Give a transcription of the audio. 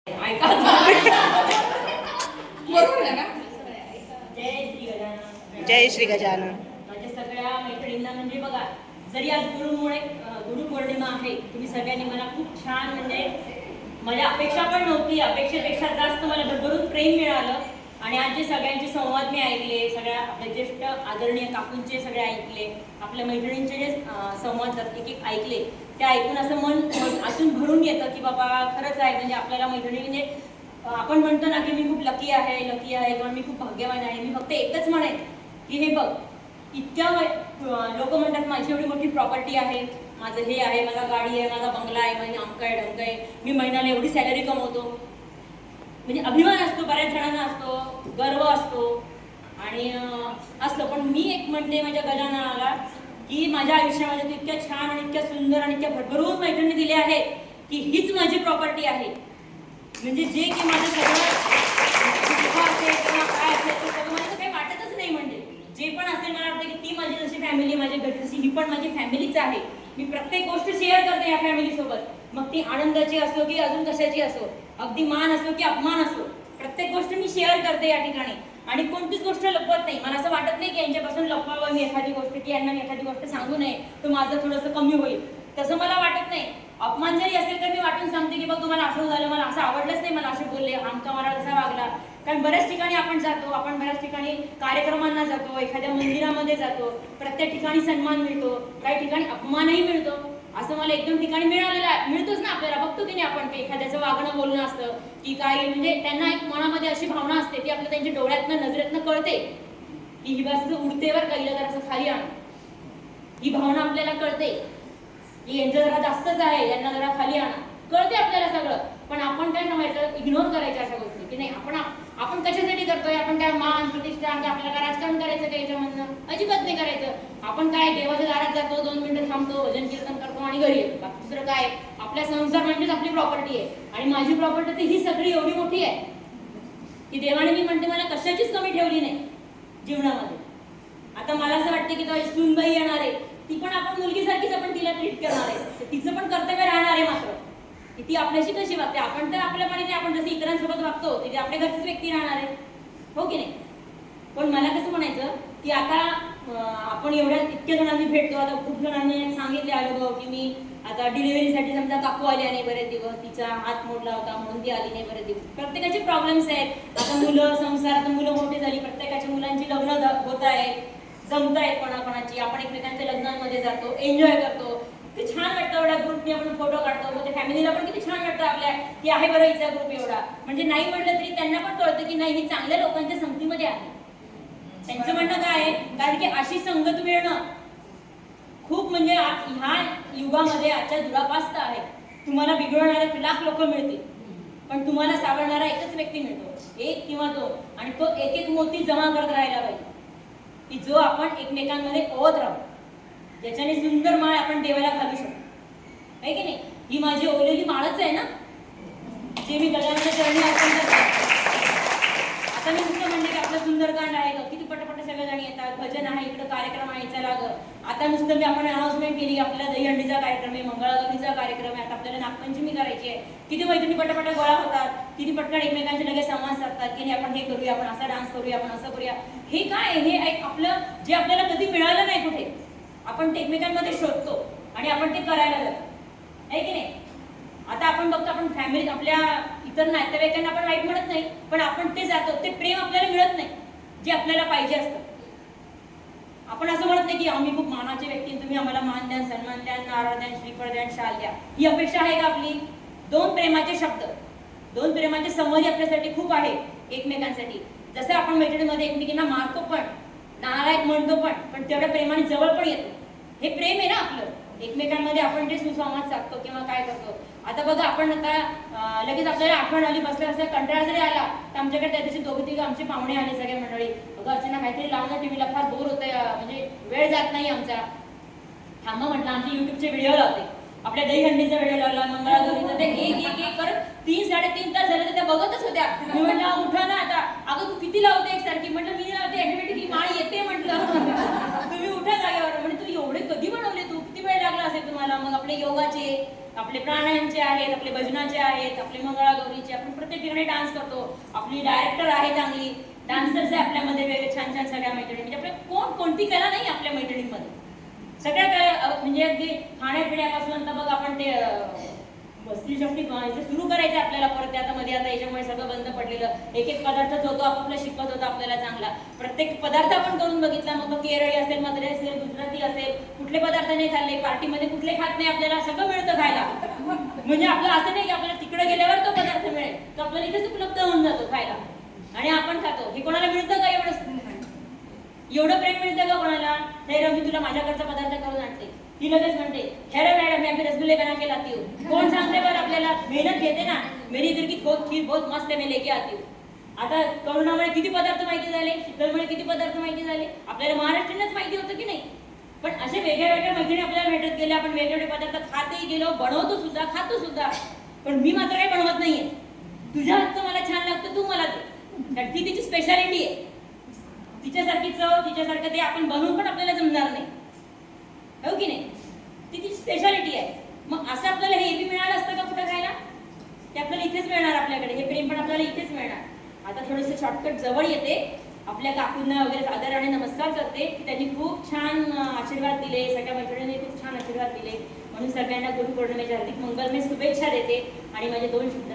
ऐका बरोबर आहे ना. जय श्री गजानन. माझ्या सगळ्या मैत्रिणींना म्हणजे बघा, जरी आज गुरुपौर्णिमा आहे, तुम्ही सगळ्यांनी मला खूप छान म्हणजे माझ्या अपेक्षा पण नव्हती, अपेक्षेपेक्षा जास्त मला भरभरून प्रेम मिळालं. आणि आज जे सगळ्यांचे संवाद मी ऐकले, सगळ्या आपले ज्येष्ठ आदरणीय काकूंचे सगळे ऐकले, आपल्या मैत्रिणींचे जे संवाद एक एक ऐकले, ते ऐकून असं मन आतून भरून येतं की बाबा खरंच आहे. म्हणजे आपल्याला मैत्रिणी म्हणजे आपण म्हणतो ना की मी खूप लकी आहे किंवा मी खूप भाग्यवान आहे. मी फक्त एकच म्हणेन की हे बघ, इतक्या लोक म्हणतात माझी एवढी मोठी प्रॉपर्टी आहे, माझं हे आहे, माझा गाडी आहे, माझा बंगला आहे, माझी अमका आहे ढमका आहे, मी महिन्याला एवढी सॅलरी कमवतो. म्हणजे अभिमान असतो, बऱ्याच जणांना असतो, गर्व असतो आणि असतं. पण मी एक म्हणते माझ्या गजाननाला की माझ्या आयुष्यामध्ये तू इतक्या छान आणि इतक्या सुंदर आणि इतक्या भरभरून मैत्रिणी दिल्या आहेत की हीच माझी प्रॉपर्टी आहे. म्हणजे जे की माझं सगळं असेल किंवा काय असेल ते सगळं मला काही वाटतच नाही. म्हणजे जे पण असेल मला वाटतं की ती माझी जशी फॅमिली, माझ्या घरची ही पण माझी फॅमिलीच आहे. मी प्रत्येक गोष्ट शेअर करते या फॅमिलीसोबत, मग ती आनंदाची असो की अजून कशाची असो, अगदी मान असो की अपमान असो, प्रत्येक गोष्ट मी शेअर करते या ठिकाणी. आणि कोणतीच गोष्ट लपवत नाही. मला असं वाटत नाही की यांच्यापासून लपवावं मी एखादी गोष्ट, की यांना मी एखादी गोष्ट सांगू नये तर माझं थोडंसं कमी होईल, तसं मला वाटत नाही. अपमान जरी असेल तर मी वाटून सांगते की बघ तुम्हाला असं झालं, मला असं आवडलंच नाही, मला असे बोलले, आमचा मला कसा वागला. कारण बऱ्याच ठिकाणी आपण जातो, आपण बऱ्याच ठिकाणी कार्यक्रमांना जातो, एखाद्या मंदिरामध्ये जातो, प्रत्येक ठिकाणी सन्मान मिळतो, काही ठिकाणी अपमानही मिळतो. असं मला एकदम ठिकाणी मिळतोच ना आपल्याला. बघतो की नाही आपण, ते एखाद्याचं वागणं बोलणं असतं की काही, म्हणजे त्यांना एक मनामध्ये अशी भावना असते ती आपल्या त्यांच्या डोळ्यातनं नजरेतनं कळते की ही बस उडतेवर कैला जरा असं खाली आण. ही भावना आपल्याला कळते की यांचं जरा जास्तच आहे, यांना जरा खाली आणा, कळते आपल्याला सगळं. पण आपण काय समजायचं, इग्नोर करायच्या अशा गोष्टी की नाही. आपण कशासाठी करतोय, आपण काय मान प्रतिष्ठा, आपल्याला काय राजकारण करायचं काय याच्यामधनं, अजिबात नाही करायचं. आपण काय देवाच्या दारात जातो, 2 मिनिटं थांबतो, भजन कीर्तन करतो आणि घरी येतो. बाकी दुसरं काय, आपला संसार म्हणजेच आपली प्रॉपर्टी आहे. आणि माझी प्रॉपर्टी ही सगळी एवढी मोठी आहे की देवाने, मी म्हणते, मला कशाचीच कमी ठेवली नाही जीवनामध्ये. आता मला असं वाटतं की तो सूनबाई येणार आहे, ती पण आपण मुलगीसारखीच आपण तिला ट्रीट करणार आहे, तिचं पण कर्तव्य राहणार आहे. मात्र ती आपल्याशी कशी वागते, आपण तर आपल्यापणे आपण जसं इतरांसोबत वागतो ती आपल्या घरचीच व्यक्ती राहणार आहे, हो की नाही. पण मला कसं म्हणायचं की आता आपण इतक्या जणांनी भेटतो. आता खूप जणांनी सांगितले अनुभव की मी आता डिलिव्हरीसाठी समजा काकू आली नाही बरेच दिवस, तिचा हात मोडला होता म्हणून ती आली नाही बरेच दिवस. प्रत्येकाचे प्रॉब्लेम्स आहेत. आता मुलं, संसार, आता मुलं मोठी झाली, प्रत्येकाच्या मुलांची लग्न होत आहेत, जमत आहेत कोणाकोणाची. आपण एकमेकांच्या लग्नांमध्ये जातो, एन्जॉय करतो, ते छान वाटतं. एवढ्या ग्रुपने आपण फोटो काढतो, मग ते फॅमिलीला पण किती छान वाटतं आपल्या की आहे बरं हिचा ग्रुप एवढा. म्हणजे नाही म्हटलं तरी त्यांना पण कळतं की नाही, ही चांगल्या लोकांच्या संगतीमध्ये आहे. त्यांचं म्हणणं काय आहे, कारण की अशी संगत मिळणं खूप म्हणजे ह्या युगामध्ये आजच्या दुरापास्त आहे. तुम्हाला बिघडवणारे लाख लोक मिळतील, पण तुम्हाला सावरणारा एकच व्यक्ती मिळतो, 1 किंवा 2. आणि तो एक एक मोती जमा करत राहायला पाहिजे की जो आपण एकमेकांमध्ये ओत राहू, ज्याच्याने सुंदर माळ आपण देवाला घालू शकतो, आहे की नाही. ही माझी ओलेली माळच आहे ना, जे मी गजाननाच्या चरणी अर्पण करते. आता मी नुसतं म्हणते की आपलं सुंदरकांड आहे का, किती पटपट सगळेजण येतात, भजन आहे, इकडं कार्यक्रम आहे, चला ग. आता नुसतं मी आपण अनाउन्समेंट केली, आपल्याला दहीहंडीचा कार्यक्रम आहे, मंगळागौरीचा कार्यक्रम आहे, आता आपल्याला नागपंचमी करायची आहे. किती मैत्रिणी पटपट गोळा होतात, किती पटकन एकमेकांचे लगेच संवाद साधतात की नाही आपण हे करूया, आपण असा डान्स करूया, आपण असं करूया. हे काय, हे आपलं जे आपल्याला कधी मिळालं नाही कुठे, आपण ते एकमेकांमध्ये शोधतो आणि आपण ते करायला जातो, आहे की नाही. आता आपण बघतो, आपण फॅमिली, आपल्या इतर नातेवाईकांना आपण वाईट म्हणत नाही, पण आपण ते जातो, ते प्रेम आपल्याला मिळत नाही जे आपल्याला पाहिजे असतं. आपण असं म्हणत नाही की आम्ही खूप मानाचे व्यक्ती, तुम्ही आम्हाला मान द्या, सन्मान द्या, नारळ द्या, श्रीफळ द्या, शाल द्या. ही अपेक्षा आहे का आपली. 2 प्रेमाचे शब्द, 2 प्रेमाचे संवाद आपल्यासाठी खूप आहे एकमेकांसाठी. जसं आपण मैत्रिणीमध्ये एकमेकींना मारतो पण, नालायक म्हणतो पण तेवढ्या प्रेमाने जवळ पण येतो. हे प्रेम आहे ना आपलं, एकमेकांमध्ये आपण जे सुसंवाद साधतो किंवा काय करतो. आता बघा, आपण आता लगेच आपल्याला आठवण आली, बसल्या असं कंटाळा जरी आला तर आमच्याकडे त्या दिवशी 2-3 आमचे पाहुणे आले, सगळे मंडळी. अगं अर्चना, काहीतरी लावणं टीव्हीला, फार बोर होतंय, म्हणजे वेळ जात नाही आमचा. थांबा म्हटलं, आमचे युट्यूबचे व्हिडिओ लावते, आपल्या दहीहंडीचा व्हिडिओ लावला, मंगळागौरीचा, ते एक करत 3-3.5 तास झाले तर त्या बघतच होत्या. मी म्हटलं उठा ना आता. अगं तू किती लावते एकसारखी. म्हटलं मी लावते, ऑटोमॅटिकली माळ येते म्हटलं. तुम्ही उठा जागेवर. म्हणजे तू एवढे कधी बनवले, तू किती वेळ लागलं असेल तुम्हाला, मग आपले योगाचे, आपले प्राणायामचे आहेत, आपले भजनाचे आहेत, आपले मंगळागौरीचे, आपण प्रत्येक ठिकाणी डान्स करतो. आपली डायरेक्टर आहे चांगली, डान्सर्स आहे आपल्यामध्ये वेगळे छान छान सगळ्या मैत्रिणी. म्हणजे आपल्या कोणती कला नाही आपल्या मैत्रिणींमध्ये, सगळ्या कला. म्हणजे अगदी खाण्यापिण्यापासून तर बघ आपण ते बस्ती शक्ती सुरू करायचं आपल्याला परत. आता मध्ये आता याच्यामुळे सगळं बंद पडलेलं. एक एक पदार्थच होतो आपापला शिकवत होता आपल्याला चांगला. प्रत्येक पदार्थ आपण करून बघितला, मग केरळी असेल, मद्रासी असेल, गुजराती असेल, कुठले पदार्थ नाही खाल्ले, पार्टीमध्ये कुठले खात नाही, आपल्याला सगळं मिळतं खायला. म्हणजे आपलं असं नाही की आपल्याला तिकडे गेल्यावर तो पदार्थ मिळेल, तो आपल्याला इथेच उपलब्ध होऊन जातो खायला आणि आपण खातो. हे कोणाला मिळतं का एवढं प्रेम मिळतं का कोणाला? हे रवी तुला माझ्याकडचा पदार्थ करून आणते, ती लगेच म्हणते खैर मॅडम मैं अभी रसगुल्ले बना के लाती हूँ. कोण सांगते बरं आपल्याला? मेहनत घेते ना. मेरी इधर की खीर बहुत मस्त है, मैं लेके आती हूँ. आता कोरोनामुळे किती पदार्थ माहिती झाले, शीतलमुळे किती पदार्थ माहिती झाले, आपल्याला महाराष्ट्रीयनच माहिती होतं की नाही. पण असे वेगळ्या वेगळ्या मैत्रिणी आपल्याला भेटत गेल्या, आपण वेगवेगळे पदार्थ खातही गेलो, बनवतो सुद्धा, खातो सुद्धा. पण मी मात्र काही बनवत नाहीये. तुझ्या हातचं मला छान लागतं, तू मला दे. कारण ती तिची स्पेशालिटी आहे. तिच्यासारखी चव, तिच्यासारखं ते आपण बनवून पण आपल्याला जमणार नाही, हो की नाही. ती तिची स्पेशालिटी आहे. मग असं आपल्याला हे बी मिळालं असतं का कुठं खायला? ते आपल्याला इथेच मिळणार, आपल्याकडे हे प्रेम पण आपल्याला इथेच मिळणार. आता थोडंसं शॉर्टकट जवळ येते, आपल्या काकूंना वगैरे आदराने नमस्कार करते की त्यांनी खूप छान आशीर्वाद दिले, सगळ्या मैत्रिणींनी खूप छान आशीर्वाद दिले, म्हणून सगळ्यांना गुरुपौर्णिमेच्या हार्दिक मंगलमय शुभेच्छा देते आणि माझे 2 शब्द